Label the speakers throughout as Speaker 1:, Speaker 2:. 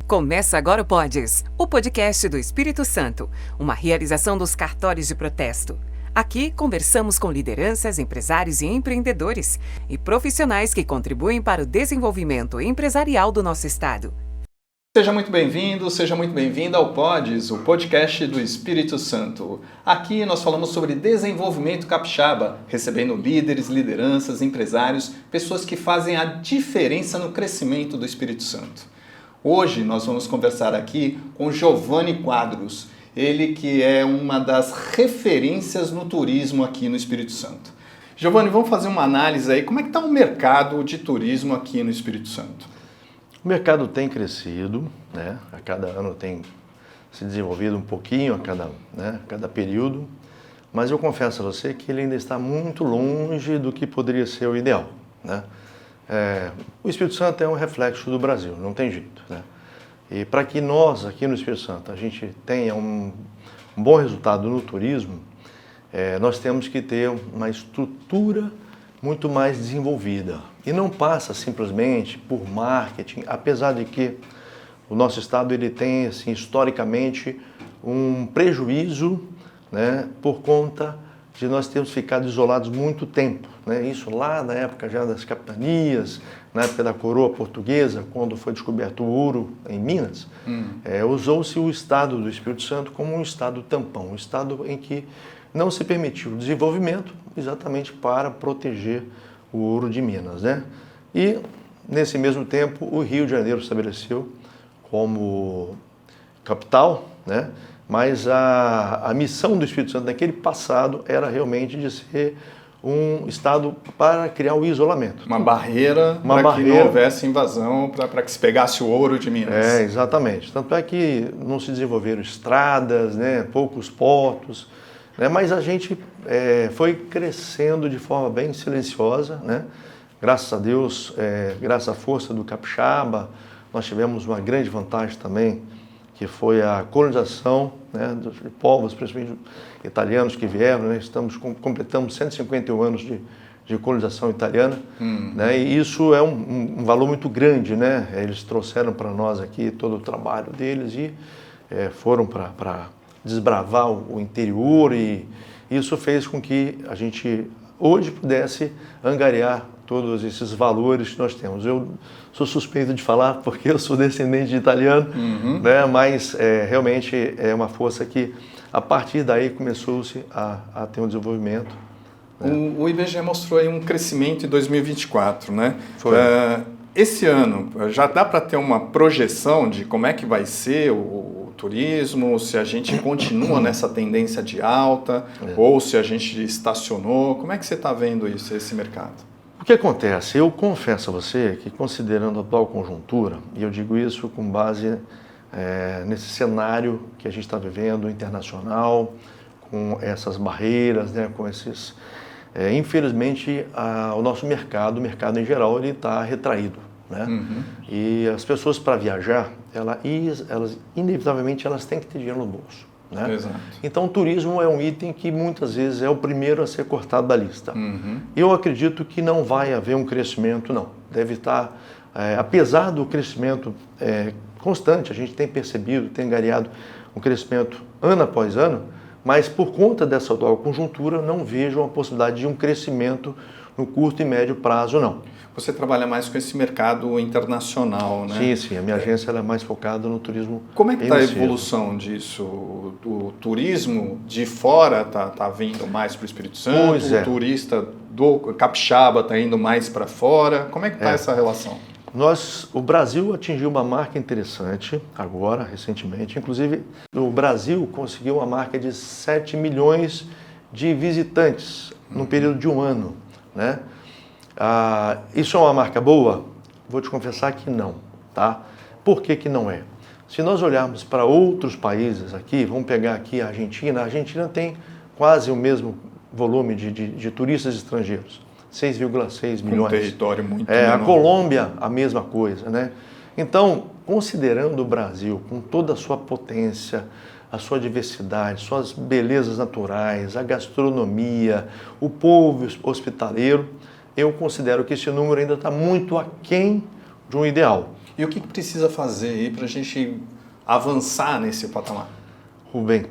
Speaker 1: Começa agora o Podes, o podcast do Espírito Santo, uma realização dos cartórios de protesto. Aqui conversamos com lideranças, empresários e empreendedores e profissionais que contribuem para o desenvolvimento empresarial do nosso estado.
Speaker 2: Seja muito bem-vindo, seja muito bem-vinda ao Podes, o podcast do Espírito Santo. Aqui nós falamos sobre desenvolvimento capixaba, recebendo líderes, lideranças, empresários, pessoas que fazem a diferença no crescimento do Espírito Santo. Hoje nós vamos conversar aqui com Giovanni Quadros, ele que é uma das referências no turismo aqui no Espírito Santo. Giovanni, vamos fazer uma análise aí, como é que está o mercado de turismo aqui no Espírito Santo?
Speaker 3: O mercado tem crescido, né? A cada ano tem se desenvolvido um pouquinho a cada período, mas eu confesso a você que ele ainda está muito longe do que poderia ser o ideal, né? O Espírito Santo é um reflexo do Brasil, não tem jeito, né? E para que nós, aqui no Espírito Santo, a gente tenha um bom resultado no turismo, nós temos que ter uma estrutura muito mais desenvolvida. E não passa simplesmente por marketing, apesar de que o nosso estado ele tem, assim, historicamente, um prejuízo, né, por conta de nós termos ficado isolados muito tempo, né? Isso lá na época já das capitanias, na época da coroa portuguesa, quando foi descoberto o ouro em Minas, usou-se o estado do Espírito Santo como um estado tampão, um estado em que não se permitiu o desenvolvimento exatamente para proteger o ouro de Minas, né? E, nesse mesmo tempo, o Rio de Janeiro estabeleceu como capital, né? Mas a missão do Espírito Santo naquele passado era realmente de ser um estado para criar o isolamento.
Speaker 2: Uma barreira para que não houvesse invasão, para que se pegasse o ouro de Minas.
Speaker 3: Exatamente. Tanto é que não se desenvolveram estradas, né? Poucos portos, né? Mas a gente foi crescendo de forma bem silenciosa, né? Graças a Deus, graças à força do capixaba, nós tivemos uma grande vantagem também, que foi a colonização, né, dos povos, principalmente italianos que vieram, né? Completamos 151 anos de colonização italiana, né? E isso é um valor muito grande, né? Eles trouxeram para nós aqui todo o trabalho deles e foram para desbravar o interior, e isso fez com que a gente hoje pudesse angariar todos esses valores que nós temos. Eu sou suspeito de falar porque eu sou descendente de italiano, né? Mas realmente é uma força que a partir daí começou-se a ter um desenvolvimento. Né?
Speaker 2: O IBGE mostrou aí um crescimento em 2024, né?
Speaker 3: Foi.
Speaker 2: Esse ano, já dá para ter uma projeção de como é que vai ser o turismo, se a gente continua nessa tendência de alta, ou se a gente estacionou? Como é que você está vendo isso, esse mercado?
Speaker 3: O que acontece? Eu confesso a você que, considerando a atual conjuntura, e eu digo isso com base nesse cenário que a gente está vivendo internacional, com essas barreiras, né, com esses... infelizmente, o nosso mercado, o mercado em geral, ele está retraído, né? E as pessoas, para viajar, elas inevitavelmente elas têm que ter dinheiro no bolso, né?
Speaker 2: Exato.
Speaker 3: Então o turismo é um item que muitas vezes é o primeiro a ser cortado da lista. Eu acredito que não vai haver um crescimento, não. Deve estar, apesar do crescimento constante, a gente tem percebido, tem angariado um crescimento ano após ano, mas por conta dessa atual conjuntura não vejo a possibilidade de um crescimento no curto e médio prazo, não.
Speaker 2: Você trabalha mais com esse mercado internacional, né?
Speaker 3: Sim. A minha agência ela é mais focada no turismo.
Speaker 2: Como é que está a evolução disso? O turismo de fora está vindo mais para o Espírito Santo?
Speaker 3: Pois é.
Speaker 2: O turista do capixaba está indo mais para fora? Como é que está essa relação?
Speaker 3: O Brasil atingiu uma marca interessante agora, recentemente. Inclusive, o Brasil conseguiu uma marca de 7 milhões de visitantes no período de um ano, né? Isso é uma marca boa? Vou te confessar que não, tá? Por que não é? Se nós olharmos para outros países aqui, vamos pegar aqui a Argentina tem quase o mesmo volume de turistas estrangeiros, 6,6 milhões.
Speaker 2: Um território muito menor.
Speaker 3: A Colômbia, a mesma coisa, né? Então, considerando o Brasil com toda a sua potência, a sua diversidade, suas belezas naturais, a gastronomia, o povo hospitaleiro, eu considero que esse número ainda está muito aquém de um ideal.
Speaker 2: E o que precisa fazer aí para a gente avançar nesse patamar?
Speaker 3: Rubem,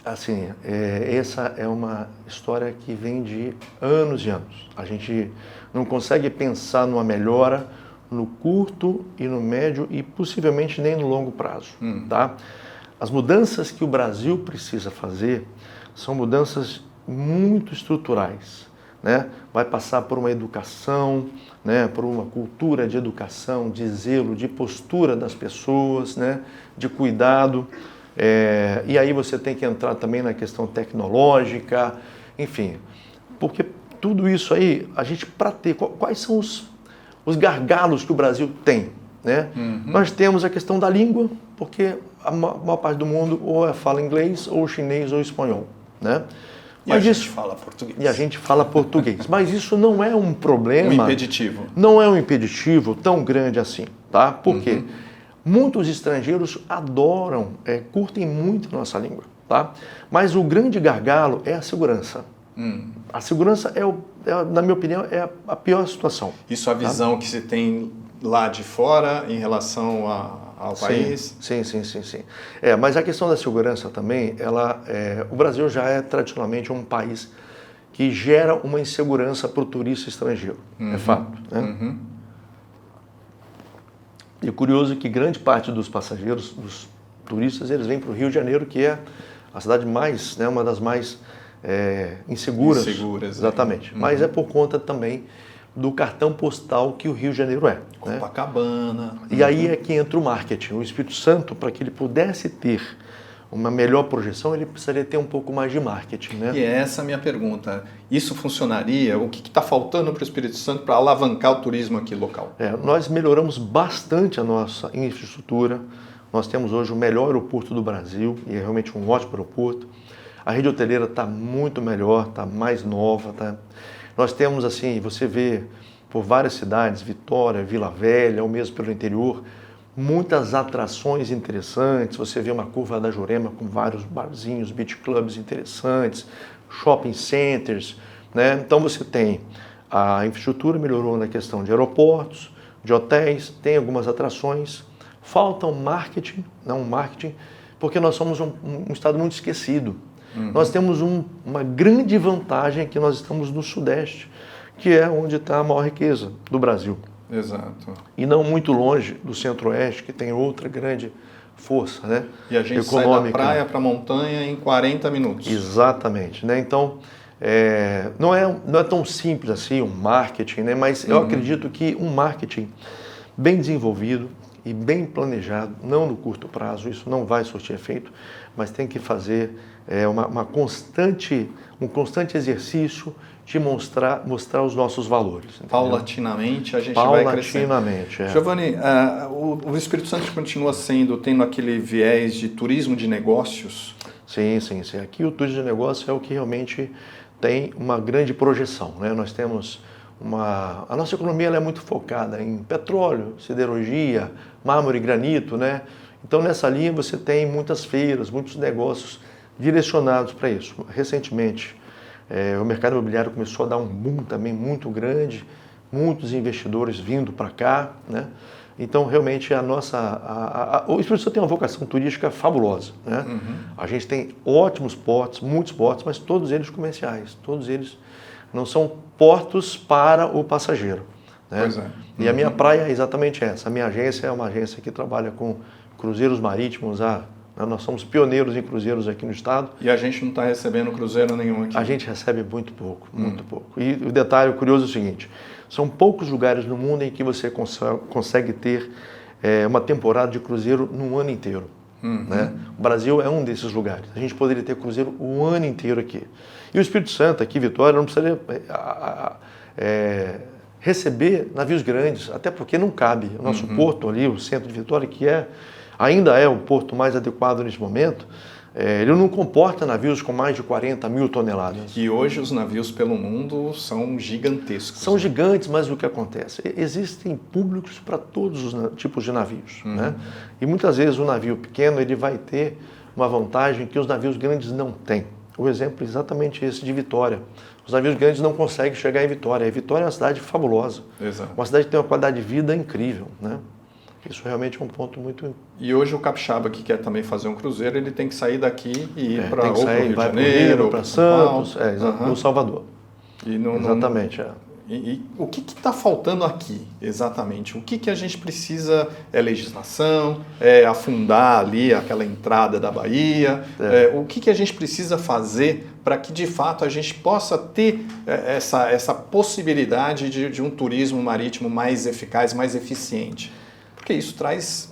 Speaker 3: assim, essa é uma história que vem de anos e anos. A gente não consegue pensar numa melhora no curto e no médio e possivelmente nem no longo prazo, tá? As mudanças que o Brasil precisa fazer são mudanças muito estruturais, né? Vai passar por uma educação, né? Por uma cultura de educação, de zelo, de postura das pessoas, né? De cuidado. E aí você tem que entrar também na questão tecnológica, enfim, porque tudo isso aí, a gente para ter, quais são os gargalos que o Brasil tem, né? Nós temos a questão da língua, porque a maior parte do mundo ou fala inglês, ou chinês, ou espanhol, né?
Speaker 2: E a gente fala português.
Speaker 3: E a gente fala português, mas isso não é um problema...
Speaker 2: Um impeditivo.
Speaker 3: Não é um impeditivo tão grande assim, tá? Por quê? Muitos estrangeiros adoram, curtem muito a nossa língua, tá? Mas o grande gargalo é a segurança. A segurança na minha opinião, é a pior situação.
Speaker 2: Isso a visão que se tem lá de fora em relação ao país?
Speaker 3: Sim. Mas a questão da segurança também, o Brasil já é tradicionalmente um país que gera uma insegurança para o turista estrangeiro, é fato, né? E é curioso que grande parte dos passageiros, dos turistas, eles vêm para o Rio de Janeiro, que é a cidade mais, né, uma das mais inseguras. Exatamente. Mas é por conta também do cartão postal que o Rio de Janeiro é.
Speaker 2: Copacabana.
Speaker 3: Né? E aí é que entra o marketing. O Espírito Santo, para que ele pudesse ter uma melhor projeção, ele precisaria ter um pouco mais de marketing, né?
Speaker 2: E essa é a minha pergunta. Isso funcionaria? O que está faltando para o Espírito Santo para alavancar o turismo aqui local?
Speaker 3: Nós melhoramos bastante a nossa infraestrutura. Nós temos hoje o melhor aeroporto do Brasil, e é realmente um ótimo aeroporto. A rede hoteleira está muito melhor, está mais nova. Tá? Nós temos, assim, você vê por várias cidades, Vitória, Vila Velha, ou mesmo pelo interior, muitas atrações interessantes. Você vê uma curva da Jurema com vários barzinhos, beach clubs interessantes, shopping centers, né? Então você tem a infraestrutura melhorou na questão de aeroportos, de hotéis, tem algumas atrações. Falta um marketing, porque nós somos um estado muito esquecido. Nós temos uma grande vantagem que nós estamos no Sudeste, que é onde está a maior riqueza do Brasil.
Speaker 2: Exato.
Speaker 3: E não muito longe do Centro-Oeste, que tem outra grande força, né?
Speaker 2: E a gente sai da praia para a montanha em 40 minutos.
Speaker 3: Exatamente, né? Então, não é tão simples assim um marketing, né? Mas eu acredito que um marketing bem desenvolvido e bem planejado, não no curto prazo, isso não vai surtir efeito, mas tem que fazer um constante exercício de mostrar os nossos valores. Entendeu?
Speaker 2: Paulatinamente a gente vai crescendo.
Speaker 3: Paulatinamente,
Speaker 2: Giovanni, o Espírito Santo continua tendo aquele viés de turismo de negócios?
Speaker 3: Sim. Aqui o turismo de negócio é o que realmente tem uma grande projeção, né? Nós temos a nossa economia ela é muito focada em petróleo, siderurgia, mármore e granito, né? Então nessa linha você tem muitas feiras, muitos negócios direcionados para isso. Recentemente, o mercado imobiliário começou a dar um boom também muito grande, muitos investidores vindo para cá, né? Então, realmente, o Espírito Santo tem uma vocação turística fabulosa, né? A gente tem ótimos portos, muitos portos, mas todos eles comerciais, todos eles não são portos para o passageiro, né?
Speaker 2: Pois é.
Speaker 3: E a minha praia é exatamente essa. A minha agência é uma agência que trabalha com cruzeiros marítimos nós somos pioneiros em cruzeiros aqui no estado.
Speaker 2: E a gente não está recebendo cruzeiro nenhum aqui?
Speaker 3: A gente recebe muito pouco, muito pouco. E o detalhe curioso é o seguinte, são poucos lugares no mundo em que você consegue ter uma temporada de cruzeiro no ano inteiro. Né? O Brasil é um desses lugares. A gente poderia ter cruzeiro o ano inteiro aqui. E o Espírito Santo, aqui Vitória, não precisaria receber navios grandes, até porque não cabe. O nosso porto ali, o centro de Vitória, que ainda é o porto mais adequado nesse momento, ele não comporta navios com mais de 40 mil toneladas.
Speaker 2: E hoje os navios pelo mundo são gigantescos.
Speaker 3: São gigantes, mas o que acontece? Existem públicos para todos os tipos de navios, né? E muitas vezes o navio pequeno ele vai ter uma vantagem que os navios grandes não têm. O exemplo é exatamente esse de Vitória. Os navios grandes não conseguem chegar em Vitória. E Vitória é uma cidade fabulosa.
Speaker 2: Exato.
Speaker 3: Uma cidade que tem uma qualidade de vida incrível, né? Isso realmente é um ponto muito...
Speaker 2: E hoje o capixaba que quer também fazer um cruzeiro, ele tem que sair daqui e ir para
Speaker 3: o
Speaker 2: Rio de
Speaker 3: vai
Speaker 2: Janeiro,
Speaker 3: para Santos, ou Salvador.
Speaker 2: E
Speaker 3: Exatamente,
Speaker 2: E o que está faltando aqui, exatamente? O que a gente precisa? É legislação? É afundar ali aquela entrada da Bahia? O que a gente precisa fazer para que, de fato, a gente possa ter essa possibilidade de um turismo marítimo mais eficaz, mais eficiente? Porque isso traz,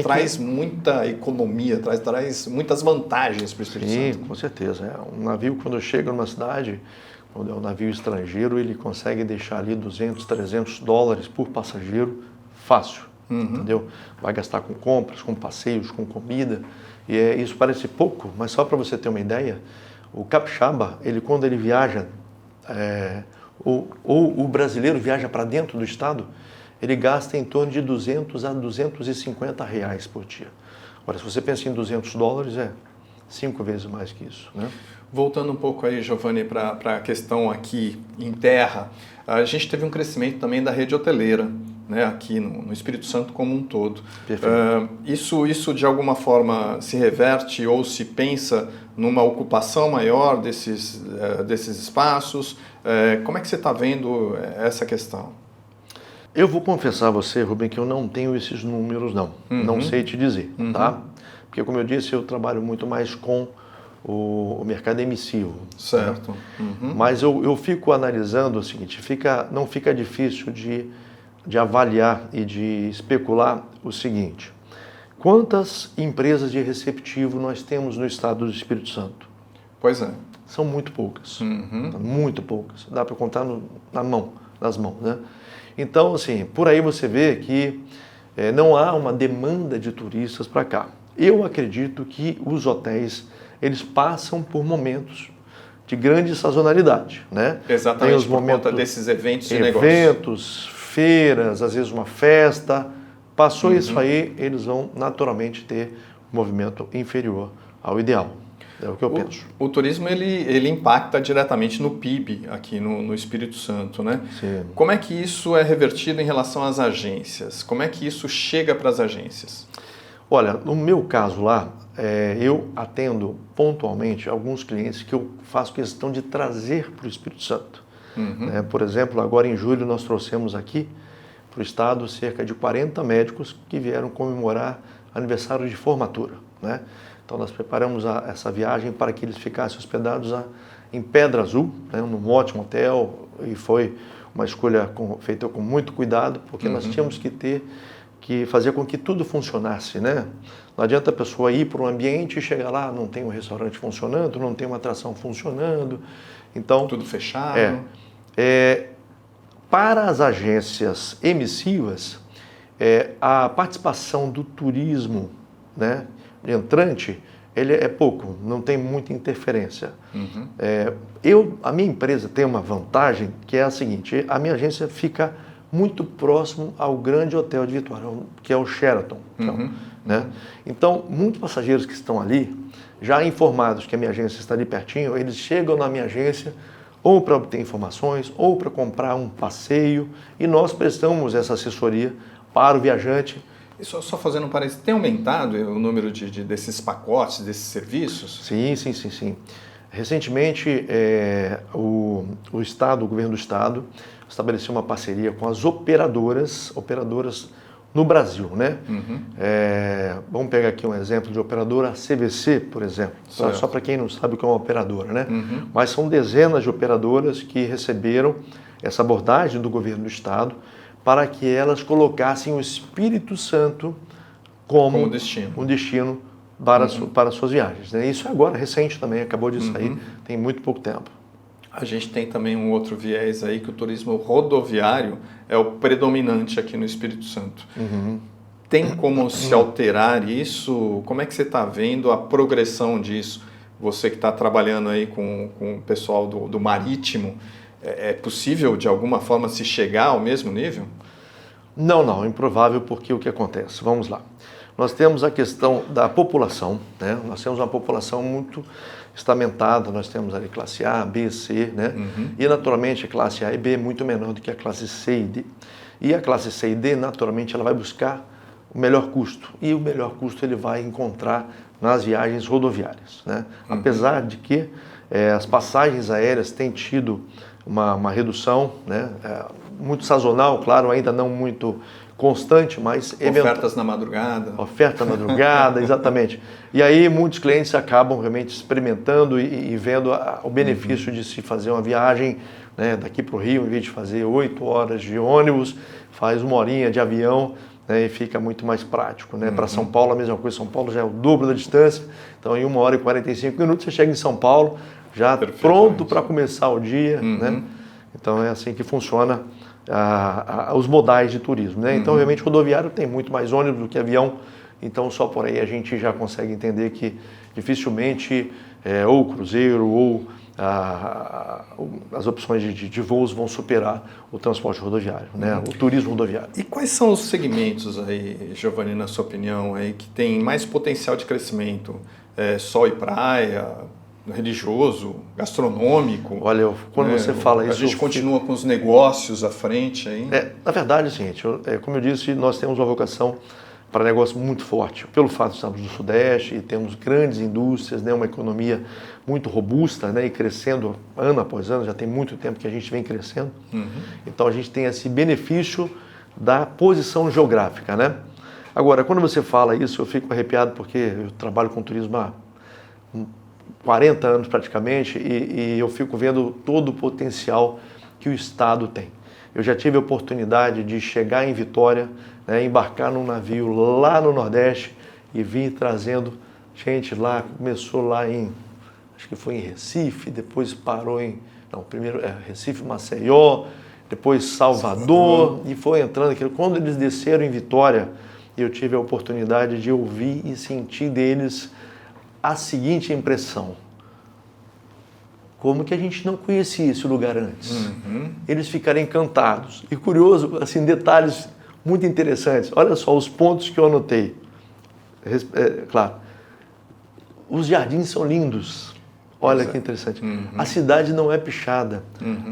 Speaker 2: traz muita economia, traz muitas vantagens para o Espírito Santo.
Speaker 3: Sim, com certeza. Um navio, quando chega numa cidade... Quando é um navio estrangeiro, ele consegue deixar ali $200, $300 por passageiro fácil, entendeu? Vai gastar com compras, com passeios, com comida. E isso parece pouco, mas só para você ter uma ideia, o capixaba, quando ele viaja, ou o brasileiro viaja para dentro do estado, ele gasta em torno de R$200 a R$250 por dia. Agora, se você pensa em $200, é 5 vezes mais que isso, né?
Speaker 2: Voltando um pouco aí, Giovanni, para a questão aqui em terra, a gente teve um crescimento também da rede hoteleira, né, aqui no Espírito Santo como um todo. Isso de alguma forma se reverte ou se pensa numa ocupação maior desses espaços? Como é que você está vendo essa questão?
Speaker 3: Eu vou confessar a você, Rubem, que eu não tenho esses números, não. Não sei te dizer, tá? Porque, como eu disse, eu trabalho muito mais com o mercado emissivo.
Speaker 2: Certo.
Speaker 3: Né? Mas eu fico analisando o seguinte, não fica difícil de avaliar e de especular o seguinte: quantas empresas de receptivo nós temos no estado do Espírito Santo?
Speaker 2: Pois é.
Speaker 3: São muito poucas. Muito poucas. Dá para contar nas mãos, né? Então, assim, por aí você vê que não há uma demanda de turistas para cá. Eu acredito que os hotéis, eles passam por momentos de grande sazonalidade, né?
Speaker 2: Exatamente,
Speaker 3: tem os momentos,
Speaker 2: por conta desses eventos de negócio.
Speaker 3: Eventos, feiras, às vezes uma festa. Passou isso aí, eles vão naturalmente ter um movimento inferior ao ideal. É o que eu penso.
Speaker 2: O turismo, ele impacta diretamente no PIB aqui no Espírito Santo, né?
Speaker 3: Sim.
Speaker 2: Como é que isso é revertido em relação às agências? Como é que isso chega para as agências?
Speaker 3: Olha, no meu caso lá, eu atendo pontualmente alguns clientes que eu faço questão de trazer para o Espírito Santo. Por exemplo, agora em julho nós trouxemos aqui para o estado cerca de 40 médicos que vieram comemorar aniversário de formatura, né? Então nós preparamos essa viagem para que eles ficassem hospedados em Pedra Azul, né, num ótimo hotel, e foi uma escolha feita com muito cuidado, porque nós tínhamos que fazer com que tudo funcionasse, né? Não adianta a pessoa ir para um ambiente e chegar lá, não tem um restaurante funcionando, não tem uma atração funcionando, então...
Speaker 2: Tudo fechado.
Speaker 3: Para as agências emissivas, a participação do turismo, né, entrante, ele é pouco, não tem muita interferência. A minha empresa tem uma vantagem que é a seguinte: a minha agência fica muito próximo ao grande hotel de Vitória, que é o Sheraton. Né? Então, muitos passageiros que estão ali, já informados que a minha agência está ali pertinho, eles chegam na minha agência ou para obter informações, ou para comprar um passeio, e nós prestamos essa assessoria para o viajante.
Speaker 2: E só fazendo um parênteses, tem aumentado o número desses pacotes, desses serviços?
Speaker 3: Sim. Recentemente, o governo do estado estabeleceu uma parceria com as operadoras no Brasil, né? Vamos pegar aqui um exemplo de operadora CVC, por exemplo, só para quem não sabe o que é uma operadora, né? Mas são dezenas de operadoras que receberam essa abordagem do governo do estado para que elas colocassem o Espírito Santo como um destino para suas viagens, né? Isso é agora, recente também, acabou de sair, tem muito pouco tempo.
Speaker 2: A gente tem também um outro viés aí, que o turismo rodoviário é o predominante aqui no Espírito Santo. Tem como se alterar isso? Como é que você está vendo a progressão disso? Você que está trabalhando aí com o pessoal do marítimo, é possível de alguma forma se chegar ao mesmo nível?
Speaker 3: Não, é improvável, porque o que acontece? Vamos lá. Nós temos a questão da população, né? Nós temos uma população muito estamentada, nós temos ali classe A, B, C, né? E naturalmente a classe A e B é muito menor do que a classe C e D. E a classe C e D, naturalmente, ela vai buscar o melhor custo. E o melhor custo ele vai encontrar nas viagens rodoviárias, né? Apesar de que as passagens aéreas têm tido uma redução, né? Muito sazonal, claro, ainda não muito constante, mas...
Speaker 2: Ofertas na madrugada.
Speaker 3: Oferta na madrugada, exatamente. E aí muitos clientes acabam realmente experimentando e vendo o benefício de se fazer uma viagem, né, daqui para o Rio, em vez de fazer 8 horas de ônibus, faz 1 horinha de avião, né, e fica muito mais prático, né? Para São Paulo a mesma coisa, São Paulo já é o dobro da distância, então em 1 hora e 45 minutos você chega em São Paulo, já pronto para começar o dia, né? Então é assim que funciona os modais de turismo, né? Então realmente rodoviário tem muito mais ônibus do que avião, então só por aí a gente já consegue entender que dificilmente ou cruzeiro ou as opções de voos vão superar o transporte rodoviário, né? O turismo rodoviário.
Speaker 2: E quais são os segmentos aí, Giovanni, na sua opinião, aí, que tem mais potencial de crescimento? Sol e praia, religioso, gastronômico?
Speaker 3: Olha, quando você fala isso...
Speaker 2: A gente continua com os negócios à frente aí?
Speaker 3: Na verdade, gente, como eu disse, nós temos uma vocação para negócio muito forte, pelo fato de estarmos no Sudeste e temos grandes indústrias, né, uma economia muito robusta, né, e crescendo ano após ano, já tem muito tempo que a gente vem crescendo. Então a gente tem esse benefício da posição geográfica, né? Agora, quando você fala isso, eu fico arrepiado porque eu trabalho com turismo há 40 anos praticamente e eu fico vendo todo o potencial que o Estado tem. Eu já tive a oportunidade de chegar em Vitória, né, embarcar num navio lá no Nordeste e vir trazendo gente lá, começou lá acho que foi em Recife, depois parou primeiro Recife, Maceió, depois Salvador e foi entrando. Quando eles desceram em Vitória, eu tive a oportunidade de ouvir e sentir deles a seguinte impressão: como que a gente não conhecia esse lugar antes? Eles ficaram encantados. E curioso, assim, detalhes muito interessantes. Olha só os pontos que eu anotei. Claro, os jardins são lindos. Olha que interessante. A cidade não é pichada.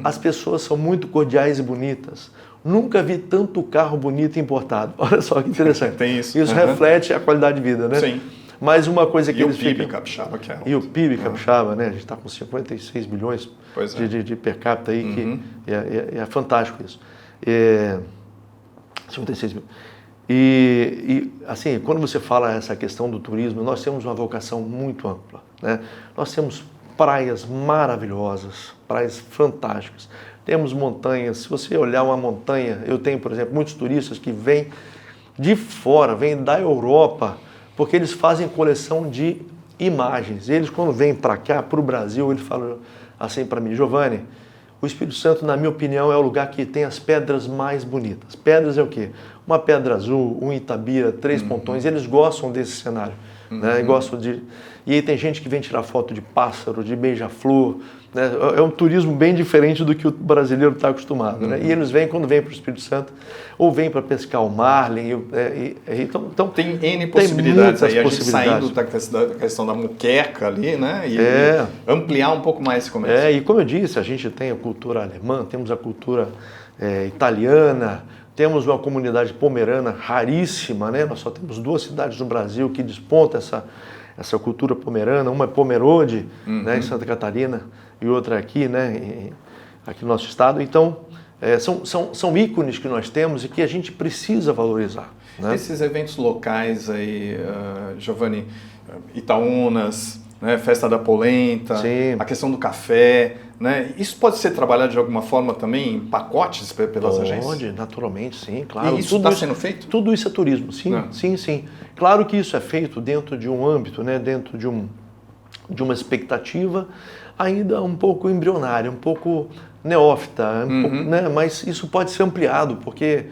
Speaker 3: As pessoas são muito cordiais e bonitas. Nunca vi tanto carro bonito importado. Olha só que interessante.
Speaker 2: Tem isso.
Speaker 3: Isso reflete a qualidade de vida, né?
Speaker 2: Sim.
Speaker 3: Mas uma coisa que eles ficam...
Speaker 2: E o PIB capixaba, que é alto.
Speaker 3: E o PIB capixaba, né? A gente está com 56 bilhões de per capita aí, que é fantástico isso. 56 bilhões. E, assim, quando você fala essa questão do turismo, nós temos uma vocação muito ampla, né? Nós temos praias maravilhosas, praias fantásticas. Temos montanhas. Se você olhar uma montanha, eu tenho, por exemplo, muitos turistas que vêm de fora, vêm da Europa, porque eles fazem coleção de imagens. Eles, quando vêm para cá, para o Brasil, eles falam assim para mim: Giovanni, o Espírito Santo, na minha opinião, é o lugar que tem as pedras mais bonitas. Pedras é o quê? Uma pedra azul, um Itabira, 3 pontões. Eles gostam desse cenário, né? E aí tem gente que vem tirar foto de pássaro, de beija-flor, né? É um turismo bem diferente do que o brasileiro está acostumado, né? E eles vêm, quando vêm para o Espírito Santo, ou vêm para pescar o marlin. Então
Speaker 2: tem N possibilidades aí, a gente saindo da questão da muqueca ali, né? E ampliar um pouco mais esse comércio.
Speaker 3: E como eu disse, a gente tem a cultura alemã, temos a cultura italiana, temos uma comunidade pomerana raríssima, né? Nós só temos 2 cidades no Brasil que despontam essa cultura pomerana. Uma é Pomerode, né, em Santa Catarina, e outra aqui, né, aqui no nosso estado. Então, são ícones que nós temos e que a gente precisa valorizar, né?
Speaker 2: Esses eventos locais aí, Giovanni, Itaúnas, né, Festa da Polenta,
Speaker 3: Sim.
Speaker 2: A questão do café, né? Isso pode ser trabalhado de alguma forma também em pacotes pelas agências?
Speaker 3: Pode, naturalmente, sim, claro.
Speaker 2: E isso está sendo feito?
Speaker 3: Tudo isso é turismo, sim, sim. Claro que isso é feito dentro de um âmbito, né, dentro de uma expectativa ainda um pouco embrionária, um pouco neófita, né, mas isso pode ser ampliado, porque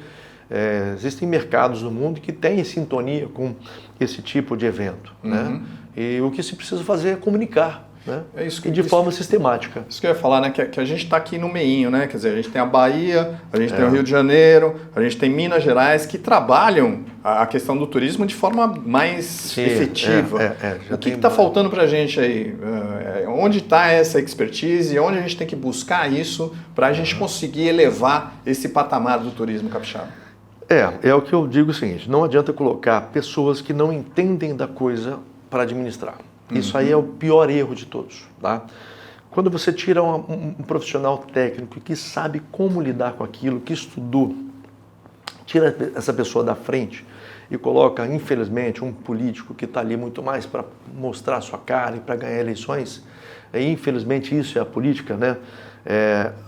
Speaker 3: existem mercados no mundo que têm sintonia com esse tipo de evento, né? E o que se precisa fazer é comunicar, né? E de forma sistemática.
Speaker 2: Isso que eu ia falar, né? Que a gente está aqui no meinho, né? Quer dizer, a gente tem a Bahia, a gente tem o Rio de Janeiro, a gente tem Minas Gerais, que trabalham a questão do turismo de forma mais efetiva. O que está faltando para a gente aí? Onde está essa expertise e onde a gente tem que buscar isso para a gente conseguir elevar esse patamar do turismo capixaba?
Speaker 3: É o que eu digo o seguinte, não adianta colocar pessoas que não entendem da coisa para administrar. Isso aí é o pior erro de todos, tá? Quando você tira um profissional técnico que sabe como lidar com aquilo, que estudou, tira essa pessoa da frente e coloca, infelizmente, um político que está ali muito mais para mostrar a sua cara e para ganhar eleições, infelizmente isso é a política, né?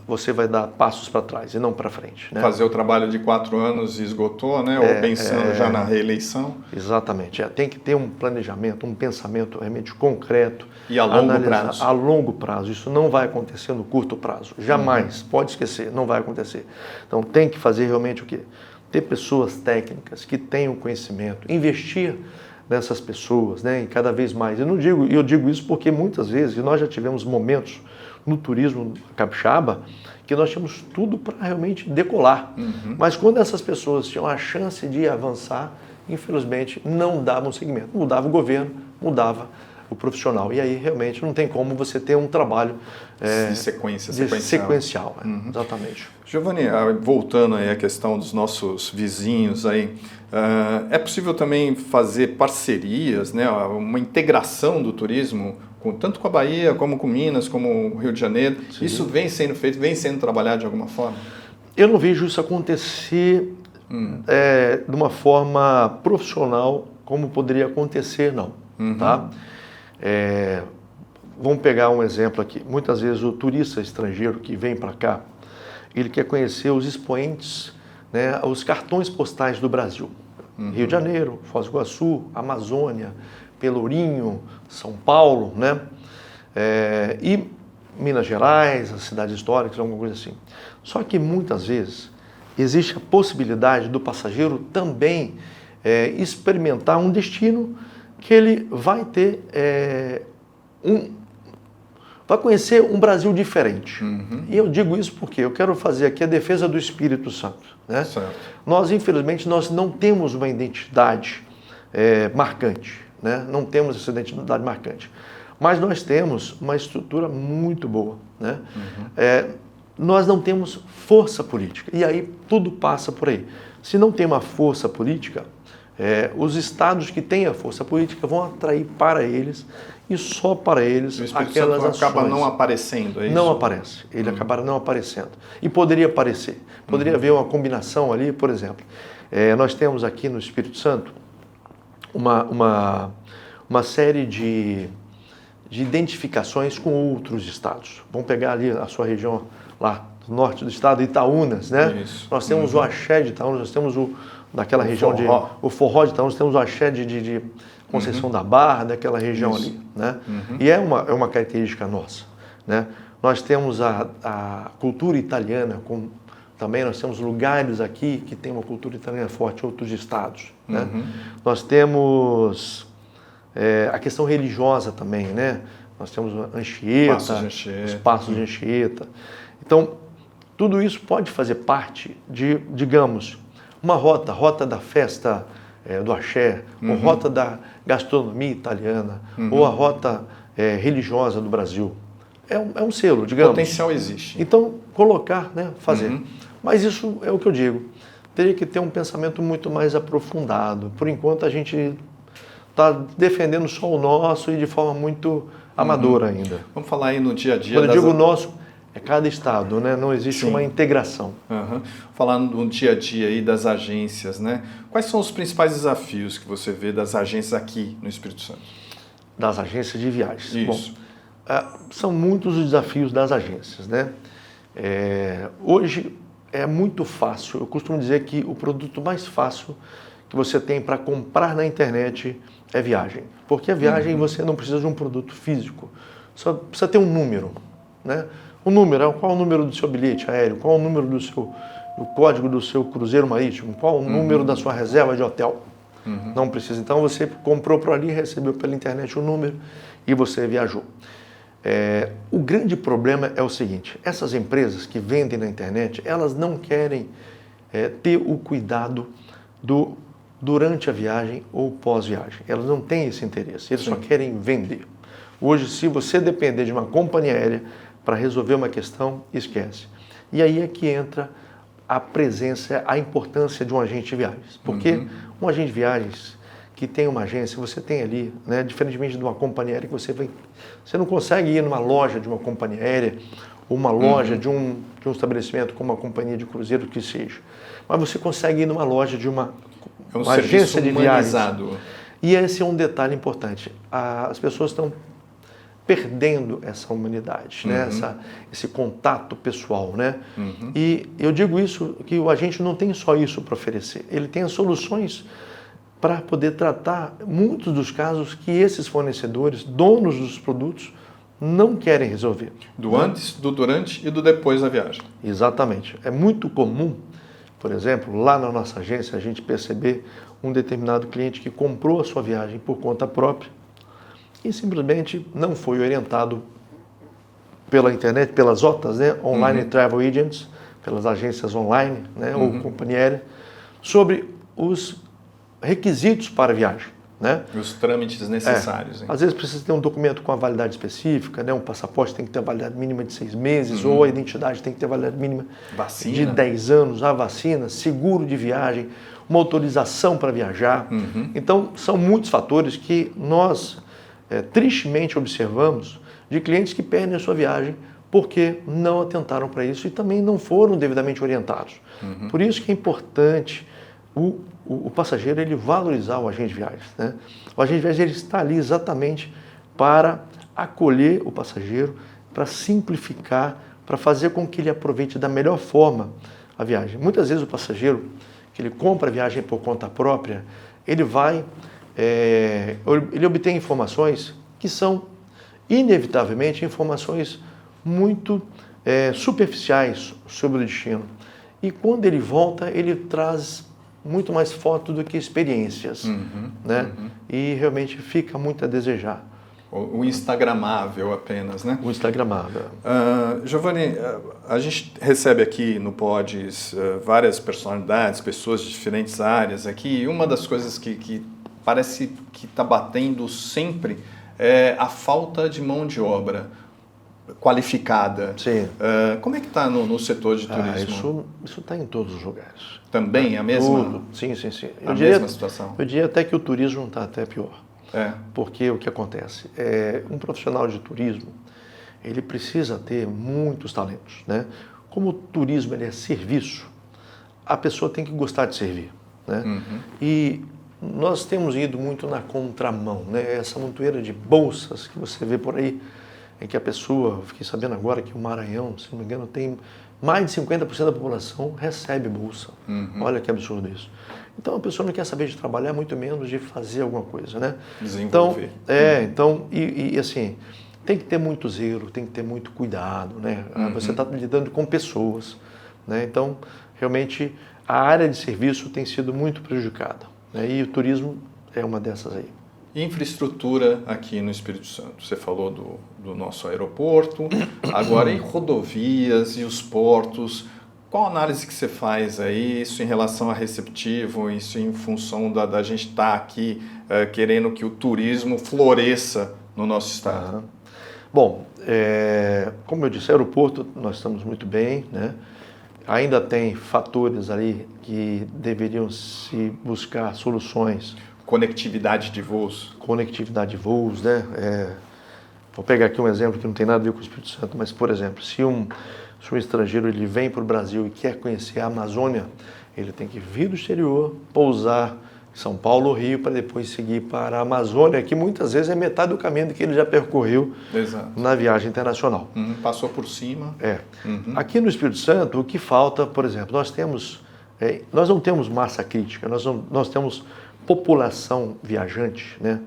Speaker 3: Você vai dar passos para trás e não para frente. Né?
Speaker 2: Fazer o trabalho de 4 anos e esgotou, né? Ou pensando já na reeleição.
Speaker 3: Exatamente. Tem que ter um planejamento, um pensamento realmente concreto.
Speaker 2: E a longo prazo.
Speaker 3: A longo prazo. Isso não vai acontecer no curto prazo. Jamais. Pode esquecer, não vai acontecer. Então tem que fazer realmente o quê? Ter pessoas técnicas que tenham conhecimento, investir nessas pessoas, né? E cada vez mais. Eu digo isso porque muitas vezes nós já tivemos momentos no turismo capixaba que nós tínhamos tudo para realmente decolar. Mas quando essas pessoas tinham a chance de avançar, infelizmente não davam seguimento. Mudava o governo, mudava o profissional. E aí realmente não tem como você ter um trabalho sequencial. Exatamente.
Speaker 2: Giovanni, voltando aí à questão dos nossos vizinhos aí, é possível também fazer parcerias, né, uma integração do turismo tanto com a Bahia, como com Minas, como o Rio de Janeiro? Sim. Isso vem sendo feito, vem sendo trabalhado de alguma forma?
Speaker 3: Eu não vejo isso acontecer de uma forma profissional como poderia acontecer, não. Tá? Vamos pegar um exemplo aqui. Muitas vezes o turista estrangeiro que vem para cá, ele quer conhecer os expoentes, né, os cartões postais do Brasil. Rio de Janeiro, Foz do Iguaçu, Amazônia, Pelourinho, São Paulo, né? E Minas Gerais, as cidades históricas, alguma coisa assim. Só que muitas vezes existe a possibilidade do passageiro também experimentar um destino que ele vai ter vai conhecer um Brasil diferente. E eu digo isso porque eu quero fazer aqui a defesa do Espírito Santo. Né? Nós, infelizmente, nós não temos uma identidade marcante. Né? Não temos essa identidade marcante. Mas nós temos uma estrutura muito boa. Né? Nós não temos força política. E aí tudo passa por aí. Se não tem uma força política, os estados que têm a força política vão atrair para eles e só para eles aquelas ações.
Speaker 2: Acaba não aparecendo, é isso?
Speaker 3: Não aparece. Ele acabará não aparecendo. E poderia aparecer. Poderia haver uma combinação ali, por exemplo. Nós temos aqui no Espírito Santo uma série de identificações com outros estados. Vamos pegar ali a sua região lá do norte do estado, Itaúnas, né? Isso. Nós temos o axé de Itaúnas, nós temos daquela região o forró de Itaúnas, temos o axé de Conceição da Barra, daquela região ali, né? E é uma característica nossa, né? Nós temos a cultura italiana, também nós temos lugares aqui que tem uma cultura italiana forte, outros estados, né? Nós temos a questão religiosa também, né? Nós temos Anchieta, os Passos de Anchieta. Então, tudo isso pode fazer parte de, digamos, uma rota da festa do axé, ou rota da gastronomia italiana, ou a rota religiosa do Brasil. É um selo, digamos.
Speaker 2: O potencial existe.
Speaker 3: Então, colocar, né, fazer. Mas isso é o que eu digo. Teria que ter um pensamento muito mais aprofundado. Por enquanto, a gente está defendendo só o nosso e de forma muito amadora ainda.
Speaker 2: Vamos falar aí no dia a dia.
Speaker 3: Quando eu digo nosso, é cada estado, né? Não existe uma integração.
Speaker 2: Falando no dia a dia aí das agências, né? Quais são os principais desafios que você vê das agências aqui no Espírito Santo?
Speaker 3: Das agências de viagens.
Speaker 2: Isso.
Speaker 3: Bom, são muitos os desafios das agências, né? Hoje é muito fácil. Eu costumo dizer que o produto mais fácil que você tem para comprar na internet é viagem. Porque a viagem você não precisa de um produto físico. Só precisa ter um número, né? O número, qual é o número do seu bilhete aéreo? Qual é o número do código do seu cruzeiro marítimo? Qual é o número da sua reserva de hotel? Não precisa. Então você comprou por ali, recebeu pela internet o número e você viajou. O grande problema é o seguinte, essas empresas que vendem na internet, elas não querem ter o cuidado durante a viagem ou pós-viagem. Elas não têm esse interesse, eles só querem vender. Hoje, se você depender de uma companhia aérea para resolver uma questão, esquece. E aí é que entra a presença, a importância de um agente de viagens. Porque um agente de viagens que tem uma agência, você tem ali, né, diferentemente de uma companhia aérea, que você não consegue ir numa loja de uma companhia aérea, ou uma loja de um estabelecimento como uma companhia de cruzeiro que seja. Mas você consegue ir numa loja de uma agência de viagens. E esse é um detalhe importante. As pessoas estão perdendo essa humanidade, né? Esse contato pessoal, né? E eu digo isso, que o agente não tem só isso para oferecer. Ele tem as soluções para poder tratar muitos dos casos que esses fornecedores, donos dos produtos, não querem resolver.
Speaker 2: Do antes, do durante e do depois da viagem.
Speaker 3: Exatamente. É muito comum, por exemplo, lá na nossa agência, a gente perceber um determinado cliente que comprou a sua viagem por conta própria e simplesmente não foi orientado pela internet, pelas OTAs, né? Online Travel Agents, pelas agências online, né? Ou companhia aérea, sobre os requisitos para a viagem. Né?
Speaker 2: Os trâmites necessários.
Speaker 3: Às vezes precisa ter um documento com a validade específica, né? Um passaporte tem que ter a validade mínima de 6 meses, ou a identidade tem que ter a validade mínima de 10 anos, a vacina, seguro de viagem, uma autorização para viajar. Então, são muitos fatores que nós tristemente observamos de clientes que perdem a sua viagem porque não atentaram para isso e também não foram devidamente orientados. Por isso que é importante o passageiro ele valorizar o agente de viagens, né? O agente de viagens ele está ali exatamente para acolher o passageiro, para simplificar, para fazer com que ele aproveite da melhor forma a viagem. Muitas vezes o passageiro que ele compra a viagem por conta própria, ele obtém informações que são inevitavelmente informações muito superficiais sobre o destino. E quando ele volta, ele traz muito mais foto do que experiências, né? E realmente fica muito a desejar.
Speaker 2: O instagramável apenas, né?
Speaker 3: O instagramável.
Speaker 2: Giovanni, a gente recebe aqui no Pods várias personalidades, pessoas de diferentes áreas aqui, e uma das coisas que parece que está batendo sempre é a falta de mão de obra qualificada.
Speaker 3: Sim.
Speaker 2: Como é que está no setor de turismo?
Speaker 3: Isso está em todos os lugares.
Speaker 2: Também a mesma?
Speaker 3: Tudo. Sim.
Speaker 2: Mesma situação?
Speaker 3: Eu diria até que o turismo está até pior. Porque o que acontece? Um profissional de turismo, ele precisa ter muitos talentos, né? Como o turismo ele é serviço, a pessoa tem que gostar de servir, né? E nós temos ido muito na contramão, né? Essa montoeira de bolsas que você vê por aí, em que a pessoa, fiquei sabendo agora que o Maranhão, se não me engano, tem mais de 50% da população recebe bolsa. Olha que absurdo isso. Então a pessoa não quer saber de trabalhar, muito menos de fazer alguma coisa, né?
Speaker 2: Desenvolver.
Speaker 3: Então, assim, tem que ter muito zelo, tem que ter muito cuidado, né? Você está lidando com pessoas, né? Então, realmente, a área de serviço tem sido muito prejudicada, né? E o turismo é uma dessas aí.
Speaker 2: Infraestrutura aqui no Espírito Santo. Você falou do nosso aeroporto, agora em rodovias e os portos. Qual a análise que você faz aí, isso em relação a receptivo, isso em função da gente estar aqui querendo que o turismo floresça no nosso estado?
Speaker 3: Bom, como eu disse, aeroporto nós estamos muito bem, né? Ainda tem fatores ali que deveriam se buscar soluções.
Speaker 2: Conectividade de voos.
Speaker 3: Conectividade de voos, né? Vou pegar aqui um exemplo que não tem nada a ver com o Espírito Santo, mas, por exemplo, se um estrangeiro ele vem para o Brasil e quer conhecer a Amazônia, ele tem que vir do exterior, pousar em São Paulo ou Rio, para depois seguir para a Amazônia, que muitas vezes é metade do caminho que ele já percorreu na viagem internacional.
Speaker 2: Passou por cima.
Speaker 3: Aqui no Espírito Santo, o que falta, por exemplo, nós não temos massa crítica, nós temos população viajante, né?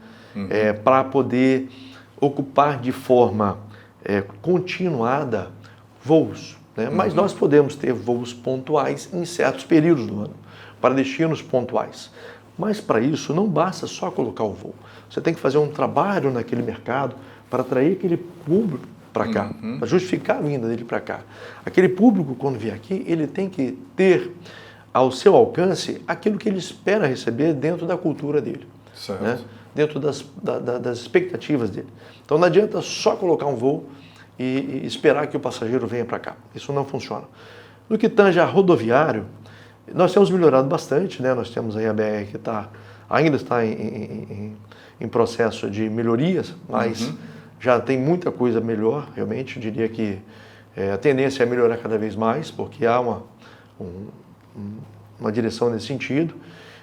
Speaker 3: Para poder ocupar de forma continuada voos, né? Mas nós podemos ter voos pontuais em certos períodos do ano, para destinos pontuais. Mas para isso não basta só colocar o voo. Você tem que fazer um trabalho naquele mercado para atrair aquele público para cá, para justificar a vinda dele para cá. Aquele público, quando vier aqui, ele tem que ter ao seu alcance aquilo que ele espera receber dentro da cultura dele, né? Dentro das expectativas dele. Então não adianta só colocar um voo e esperar que o passageiro venha para cá. Isso não funciona. No que tange a rodoviário, nós temos melhorado bastante, né? Nós temos aí a BR que ainda está em processo de melhorias, mas já tem muita coisa melhor, realmente. Eu diria que a tendência é melhorar cada vez mais, porque há uma direção nesse sentido.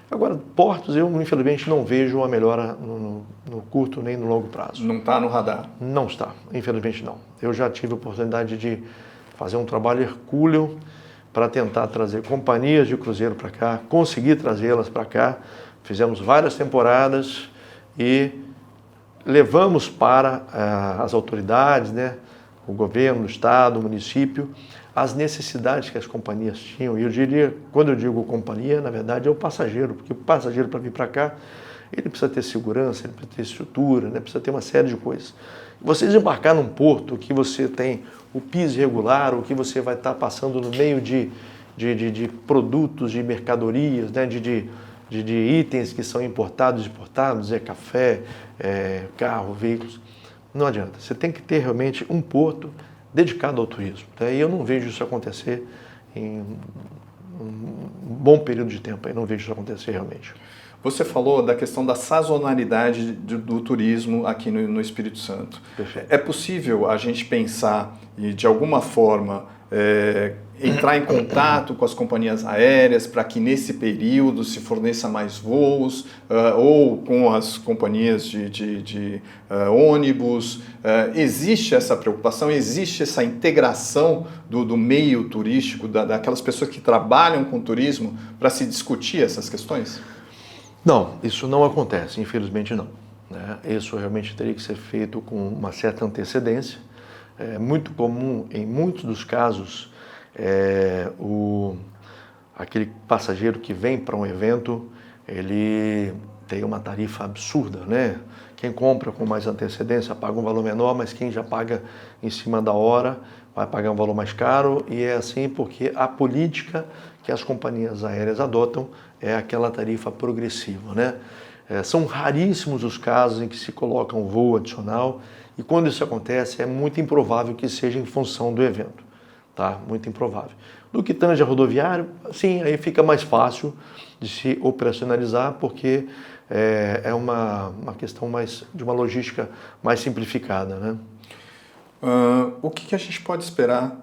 Speaker 3: Agora, portos, eu infelizmente não vejo uma melhora no curto nem no longo prazo.
Speaker 2: Não está no radar?
Speaker 3: Não está, infelizmente não. Eu já tive a oportunidade de fazer um trabalho hercúleo para tentar trazer companhias de cruzeiro para cá, conseguir trazê-las para cá. Fizemos várias temporadas e levamos para as autoridades, né, o governo, o estado, o município, as necessidades que as companhias tinham. E eu diria, quando eu digo companhia, na verdade é o passageiro, porque o passageiro para vir para cá, ele precisa ter segurança, ele precisa ter estrutura, né, precisa ter uma série de coisas. Você desembarcar num porto que você tem o piso irregular, ou que você vai estar passando no meio de produtos, de mercadorias, né, de itens que são importados e exportados, café, carro, veículos, não adianta. Você tem que ter realmente um porto dedicado ao turismo. Tá? E eu não vejo isso acontecer em um bom período de tempo, eu não vejo isso acontecer realmente.
Speaker 2: Você falou da questão da sazonalidade do turismo aqui no Espírito Santo.
Speaker 3: Perfeito.
Speaker 2: É possível a gente pensar e, de alguma forma, entrar em contato com as companhias aéreas para que nesse período se forneça mais voos, ou com as companhias de ônibus? Existe essa preocupação, existe essa integração do meio turístico, daquelas pessoas que trabalham com turismo, para se discutir essas questões?
Speaker 3: Não, isso não acontece, infelizmente não. Né? Isso realmente teria que ser feito com uma certa antecedência. É muito comum, em muitos dos casos, aquele passageiro que vem para um evento, ele tem uma tarifa absurda, né? Quem compra com mais antecedência paga um valor menor, mas quem já paga em cima da hora vai pagar um valor mais caro, e é assim porque a política que as companhias aéreas adotam é aquela tarifa progressiva, né? São raríssimos os casos em que se coloca um voo adicional, e quando isso acontece é muito improvável que seja em função do evento, tá? Muito improvável. No que tange a rodoviário, sim, aí fica mais fácil de se operacionalizar, porque é uma questão de uma logística mais simplificada, né?
Speaker 2: O que a gente pode esperar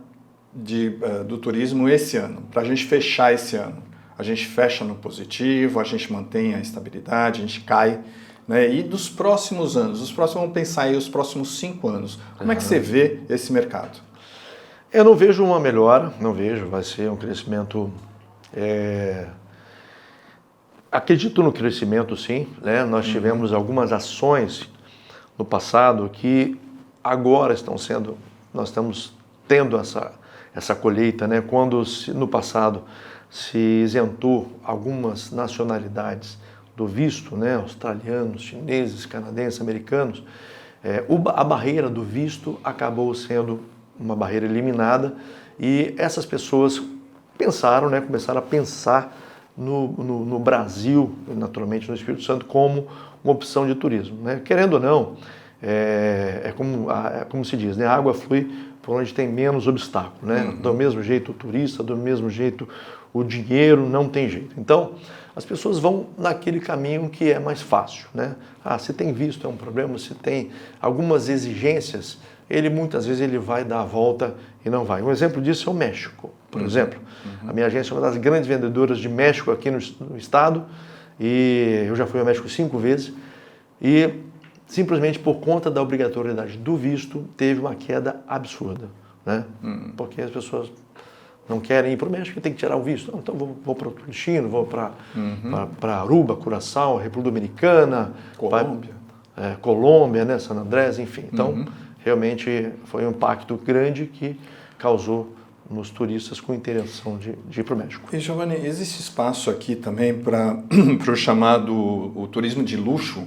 Speaker 2: do turismo esse ano, para a gente fechar esse ano? A gente fecha no positivo, a gente mantém a estabilidade, a gente cai, né? E dos próximos anos, vamos pensar aí os próximos 5 anos, como é que você vê esse mercado?
Speaker 3: Eu não vejo uma melhora, não vejo, vai ser um crescimento... Acredito no crescimento, sim, né? Nós tivemos algumas ações no passado que agora nós estamos tendo essa colheita, né? Quando no passado se isentou algumas nacionalidades do visto, né? Australianos, chineses, canadenses, americanos, a barreira do visto acabou sendo uma barreira eliminada, e essas pessoas pensaram, né? Começaram a pensar no Brasil, naturalmente no Espírito Santo, como uma opção de turismo, né? Querendo ou não, como se diz, né? A água flui por onde tem menos obstáculo, né? Do mesmo jeito o turista, do mesmo jeito o dinheiro, não tem jeito. Então, as pessoas vão naquele caminho que é mais fácil, né? Se tem visto é um problema, se tem algumas exigências, muitas vezes ele vai dar a volta e não vai. Um exemplo disso é o México, por exemplo. A minha agência é uma das grandes vendedoras de México aqui no estado, e eu já fui ao México 5 vezes, e simplesmente por conta da obrigatoriedade do visto, teve uma queda absurda, né? Porque as pessoas não querem ir para o México, tem que tirar o visto. Não, então vou para outro destino, vou para Aruba, Curaçao, República Dominicana, Colômbia, né, San Andrés, enfim. Então, realmente foi um impacto grande que causou nos turistas com intenção de ir para o México.
Speaker 2: E, Giovanni, existe espaço aqui também para o chamado o turismo de luxo,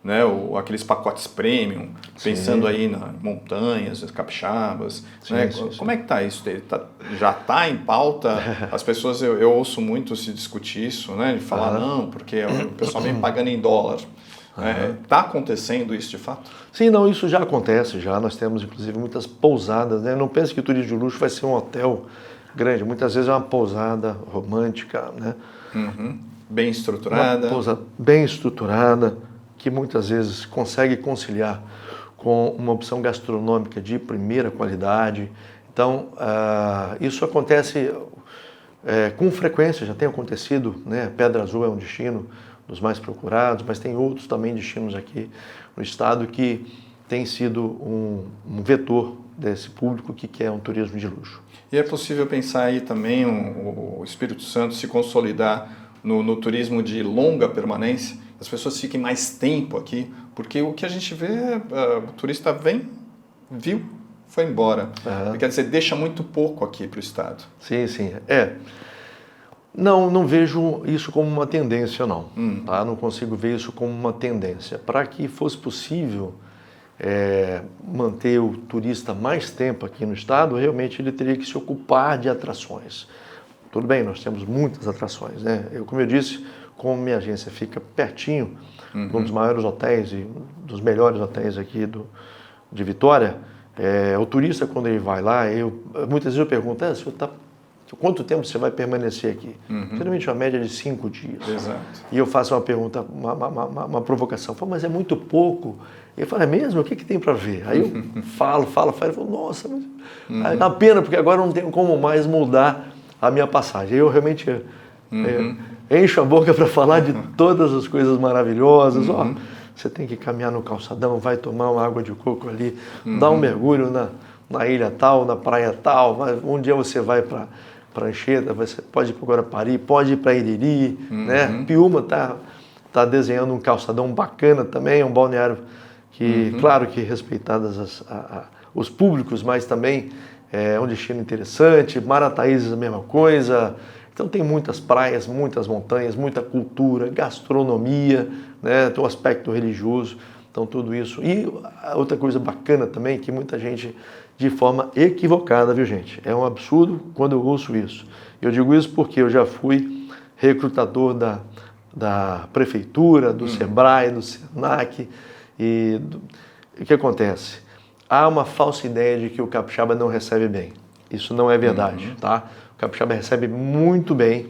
Speaker 2: né? Aqueles pacotes premium, pensando aí nas montanhas, as capixabas, né? Como é que está isso? Já está em pauta? As pessoas, eu ouço muito se discutir isso, né? De falar não, porque o pessoal vem pagando em dólar. Está acontecendo isso de fato?
Speaker 3: Sim, não, isso já acontece, já. Nós temos inclusive muitas pousadas, né? Não pense que o turismo de luxo vai ser um hotel grande. Muitas vezes é uma pousada romântica, né?
Speaker 2: Bem estruturada.
Speaker 3: Uma pousada bem estruturada, que muitas vezes consegue conciliar com uma opção gastronômica de primeira qualidade. Então, isso acontece com frequência, já tem acontecido, né? Pedra Azul é um destino dos mais procurados, mas tem outros também destinos aqui no estado que tem sido um vetor desse público que quer um turismo de luxo.
Speaker 2: E é possível pensar aí também o Espírito Santo se consolidar no turismo de longa permanência, as pessoas fiquem mais tempo aqui, porque o que a gente vê, o turista vem, viu, foi embora. Quer dizer, deixa muito pouco aqui para o estado.
Speaker 3: Sim, sim. Não vejo isso como uma tendência, não. Tá? Não consigo ver isso como uma tendência. Para que fosse possível manter o turista mais tempo aqui no estado, realmente ele teria que se ocupar de atrações. Tudo bem, nós temos muitas atrações, né? Como eu disse, como minha agência fica pertinho de um dos maiores hotéis e dos melhores hotéis aqui de Vitória, o turista, quando ele vai lá, muitas vezes eu pergunto, quanto tempo você vai permanecer aqui? Geralmente uma média de 5 dias.
Speaker 2: Exato.
Speaker 3: E eu faço uma pergunta, uma provocação. Eu falo, mas é muito pouco. Ele fala, é mesmo? O que tem para ver? Aí eu falo. Ele fala, nossa, mas é uma pena, porque agora não tenho como mais mudar a minha passagem. Aí eu realmente encho a boca para falar de todas as coisas maravilhosas. Você tem que caminhar no calçadão, vai tomar uma água de coco ali, dá um mergulho na ilha tal, na praia tal. Um dia você vai para Anchieta, você pode ir para Guarapari, pode ir para Iriri, né? Piúma tá desenhando um calçadão bacana também, um balneário que, claro que respeitadas os públicos, mas também é um destino interessante. Marataízes a mesma coisa. Então tem muitas praias, muitas montanhas, muita cultura, gastronomia, né? Tem um aspecto religioso, então tudo isso. E outra coisa bacana também, que muita gente, de forma equivocada, viu gente? É um absurdo quando eu ouço isso. Eu digo isso porque eu já fui recrutador da prefeitura, do Sebrae, do Senac, e o que acontece? Há uma falsa ideia de que o capixaba não recebe bem. Isso não é verdade, tá? O capixaba recebe muito bem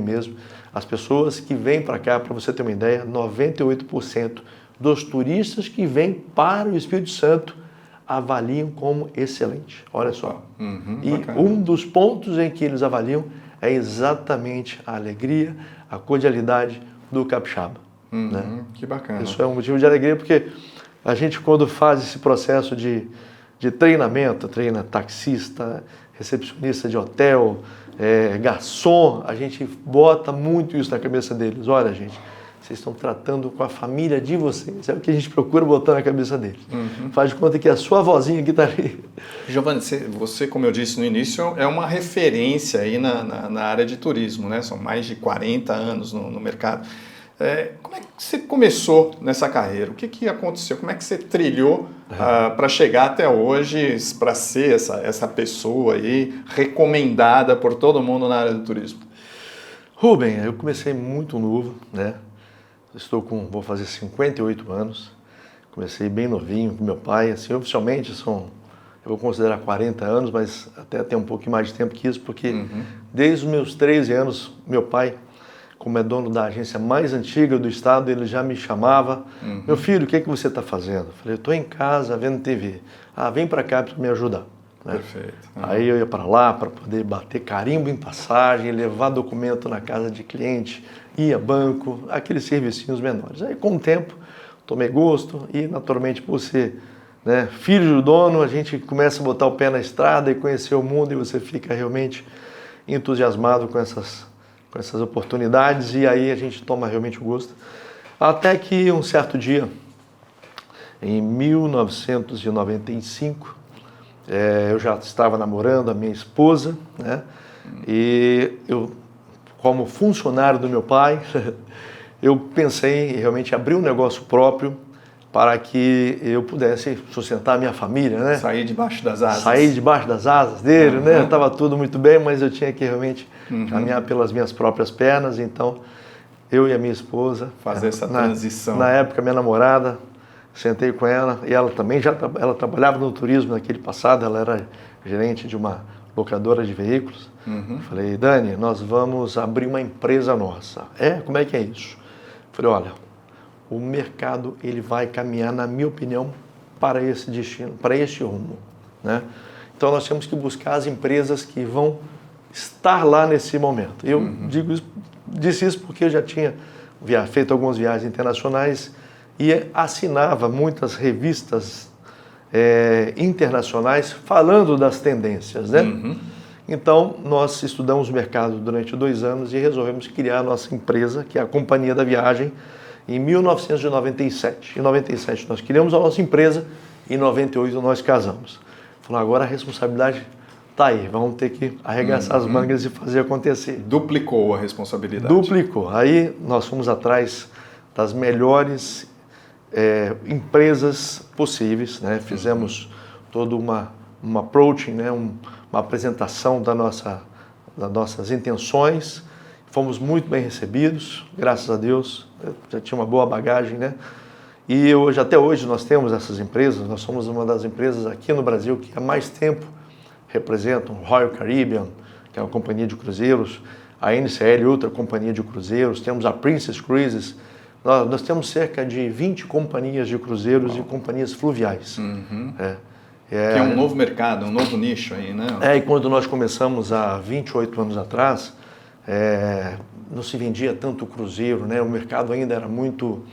Speaker 3: mesmo. As pessoas que vêm para cá, para você ter uma ideia, 98% dos turistas que vêm para o Espírito Santo avaliam como excelente. Olha só. E
Speaker 2: bacana.
Speaker 3: um dos pontos em que eles avaliam é exatamente a alegria, a cordialidade do capixaba. Né?
Speaker 2: Que bacana.
Speaker 3: Isso é um motivo de alegria, porque a gente, quando faz esse processo de treinamento, treina taxista, recepcionista de hotel, garçom, a gente bota muito isso na cabeça deles. Olha, gente, vocês estão tratando com a família de vocês. É o que a gente procura botar na cabeça deles. Faz de conta que a sua vozinha que está ali.
Speaker 2: Giovanni, você, como eu disse no início, é uma referência aí na área de turismo, né? São mais de 40 anos no mercado. Como é que você começou nessa carreira? O que aconteceu? Como é que você trilhou para chegar até hoje, para ser essa pessoa aí recomendada por todo mundo na área do turismo?
Speaker 3: Rubem, eu comecei muito novo, né? Vou fazer 58 anos. Comecei bem novinho com meu pai. Assim, oficialmente eu vou considerar 40 anos, mas até tem um pouquinho mais de tempo que isso, porque desde os meus 13 anos, meu pai, como é dono da agência mais antiga do estado, ele já me chamava. Meu filho, o que você está fazendo? Eu falei, eu estou em casa vendo TV. Vem para cá para me ajudar. Né?
Speaker 2: Perfeito.
Speaker 3: Aí eu ia para lá para poder bater carimbo em passagem, levar documento na casa de cliente, ia banco, aqueles servicinhos menores. Aí com o tempo tomei gosto e naturalmente por ser, né, filho do dono, a gente começa a botar o pé na estrada e conhecer o mundo e você fica realmente entusiasmado com essas oportunidades e aí a gente toma realmente o gosto. Até que um certo dia, em 1995, eu já estava namorando a minha esposa, né? E eu, como funcionário do meu pai, eu pensei em realmente abrir um negócio próprio para que eu pudesse sustentar a minha família, né?
Speaker 2: Sair debaixo das asas.
Speaker 3: Sair debaixo das asas dele, né? Estava tudo muito bem, mas eu tinha que realmente caminhar pelas minhas próprias pernas. Então, eu e a minha esposa...
Speaker 2: Fazer essa transição.
Speaker 3: Na época, minha namorada, sentei com ela, e ela também ela trabalhava no turismo naquele passado, ela era gerente de uma locadora de veículos. Falei, Dani, nós vamos abrir uma empresa nossa. Como é que é isso? Falei, olha, o mercado ele vai caminhar, na minha opinião, para esse destino, para este rumo, né? Então nós temos que buscar as empresas que vão estar lá nesse momento. Eu disse isso porque eu já tinha feito algumas viagens internacionais e assinava muitas revistas internacionais falando das tendências, né? Então, nós estudamos o mercado durante 2 anos e resolvemos criar a nossa empresa, que é a Companhia da Viagem, em 1997. Em 97 nós criamos a nossa empresa e em 98 nós casamos. Falou, agora a responsabilidade está aí, vamos ter que arregaçar as mangas e fazer acontecer.
Speaker 2: Duplicou a responsabilidade.
Speaker 3: Duplicou. Aí nós fomos atrás das melhores empresas possíveis, né? Fizemos toda uma approaching, né? Uma apresentação das nossas intenções. Fomos muito bem recebidos, graças a Deus. Eu já tinha uma boa bagagem, né? E até hoje nós temos essas empresas. Nós somos uma das empresas aqui no Brasil que há mais tempo representam Royal Caribbean, que é uma companhia de cruzeiros, a NCL, outra companhia de cruzeiros. Temos a Princess Cruises. Nós temos cerca de 20 companhias de cruzeiros e companhias fluviais.
Speaker 2: Que é um novo mercado, um novo nicho aí, né?
Speaker 3: E quando nós começamos há 28 anos atrás, não se vendia tanto cruzeiro, né? O mercado ainda era muito...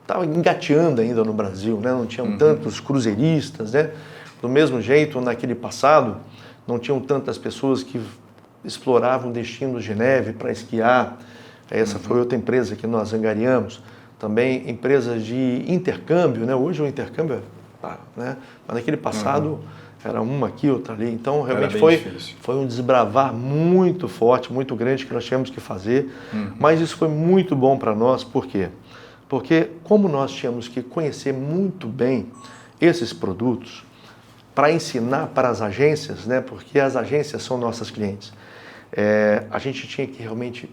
Speaker 3: Estava engateando ainda no Brasil, né? Não tinham tantos cruzeiristas, né? Do mesmo jeito, naquele passado, não tinham tantas pessoas que exploravam destinos de neve para esquiar. Essa foi outra empresa que nós angariamos. Também empresas de intercâmbio, né? Hoje o intercâmbio né? Mas naquele passado era uma aqui, outra ali. Então realmente foi um desbravar muito forte, muito grande que nós tivemos que fazer. Mas isso foi muito bom para nós, por quê? Porque como nós tínhamos que conhecer muito bem esses produtos para ensinar para as agências, né? Porque as agências são nossas clientes, a gente tinha que realmente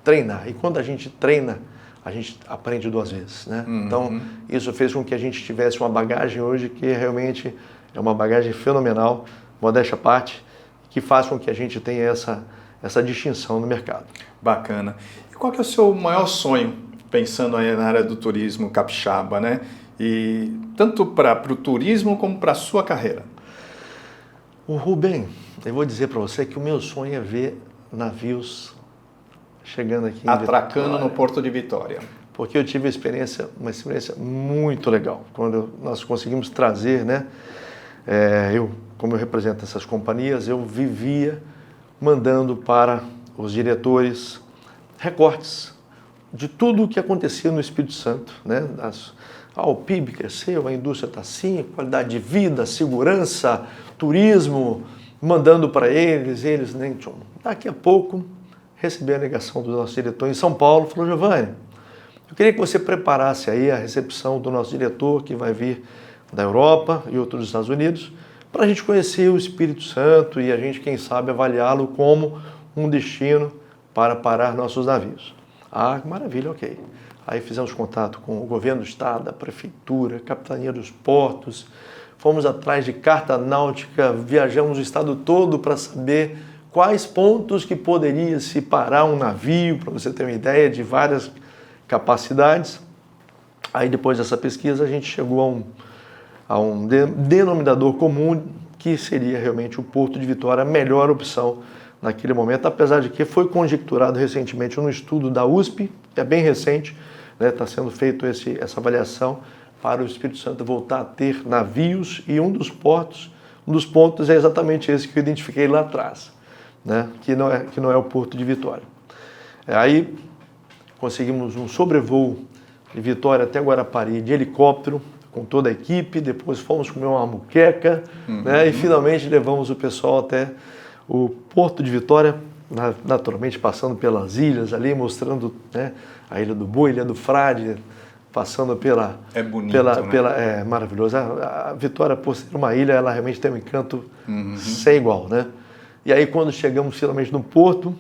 Speaker 3: treinar. E quando a gente treina, a gente aprende 2 vezes, né? Então, isso fez com que a gente tivesse uma bagagem hoje que realmente é uma bagagem fenomenal, modéstia à parte, que faz com que a gente tenha essa distinção no mercado.
Speaker 2: Bacana. E qual que é o seu maior sonho, pensando aí na área do turismo capixaba, né? E tanto para o turismo como para a sua carreira?
Speaker 3: O Rubem, eu vou dizer para você que o meu sonho é ver navios chegando aqui em
Speaker 2: atracando
Speaker 3: Vitória,
Speaker 2: no Porto de Vitória.
Speaker 3: Porque eu tive uma experiência muito legal. Quando nós conseguimos trazer, né? Como eu represento essas companhias, eu vivia mandando para os diretores recortes de tudo o que acontecia no Espírito Santo, né? O PIB cresceu, a indústria está assim, qualidade de vida, segurança, turismo, mandando para eles nem tinham. Daqui a pouco recebi a ligação do nosso diretor em São Paulo, falou, Giovanni, eu queria que você preparasse aí a recepção do nosso diretor, que vai vir da Europa e outro dos Estados Unidos, para a gente conhecer o Espírito Santo e a gente, quem sabe, avaliá-lo como um destino para parar nossos navios. Maravilha, ok. Aí fizemos contato com o governo do estado, a prefeitura, a capitania dos portos, fomos atrás de carta náutica, viajamos o estado todo para saber quais pontos que poderia se parar um navio, para você ter uma ideia de várias capacidades. Aí depois dessa pesquisa a gente chegou a um denominador comum que seria realmente o Porto de Vitória a melhor opção naquele momento, apesar de que foi conjecturado recentemente no estudo da USP, que é bem recente, né, está sendo feito essa avaliação para o Espírito Santo voltar a ter navios e um dos pontos é exatamente esse que eu identifiquei lá atrás, né, que não é o Porto de Vitória. Aí conseguimos um sobrevoo de Vitória até Guarapari de helicóptero, com toda a equipe, depois fomos comer uma muqueca, né, e finalmente levamos o pessoal até o Porto de Vitória, naturalmente passando pelas ilhas ali, mostrando, né, a Ilha do Boi, a Ilha do Frade, passando pela...
Speaker 2: É bonito, né?
Speaker 3: É maravilhoso. A Vitória, por ser uma ilha, ela realmente tem um encanto sem igual, né? E aí, quando chegamos finalmente no porto,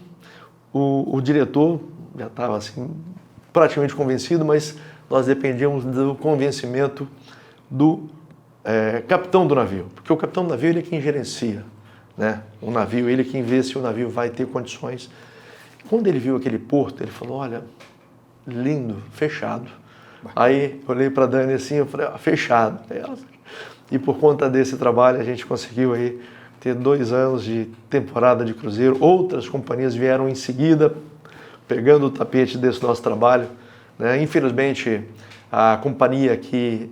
Speaker 3: o diretor já estava assim, praticamente convencido, mas nós dependíamos do convencimento do capitão do navio, porque o capitão do navio ele é quem gerencia, né? O navio, ele é quem vê se o navio vai ter condições. Quando ele viu aquele porto, ele falou, olha, lindo, fechado. Aí eu olhei para a Dani assim, eu falei, fechado. E por conta desse trabalho a gente conseguiu aí ter 2 anos de temporada de cruzeiro. Outras companhias vieram em seguida, pegando o tapete desse nosso trabalho, né? Infelizmente, a companhia que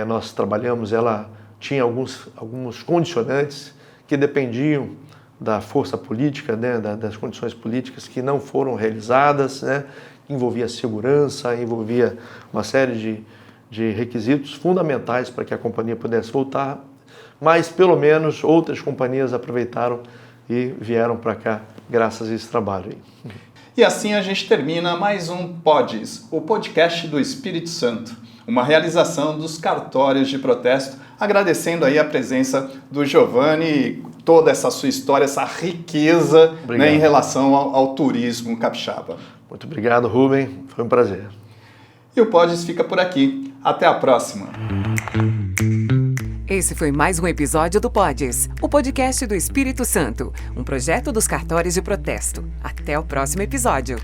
Speaker 3: nós trabalhamos, ela tinha alguns condicionantes que dependiam da força política, né? Das condições políticas que não foram realizadas, né? Envolvia segurança, envolvia uma série de requisitos fundamentais para que a companhia pudesse voltar, mas pelo menos outras companhias aproveitaram e vieram para cá graças a esse trabalho.
Speaker 2: E assim a gente termina mais um Pods, o podcast do Espírito Santo, uma realização dos cartórios de protesto, agradecendo aí a presença do Giovanni e toda essa sua história, essa riqueza, né, em relação ao turismo capixaba.
Speaker 3: Muito obrigado, Rubem. Foi um prazer.
Speaker 2: E o Pods fica por aqui. Até a próxima.
Speaker 1: Esse foi mais um episódio do Pods, o podcast do Espírito Santo, um projeto dos cartórios de protesto. Até o próximo episódio.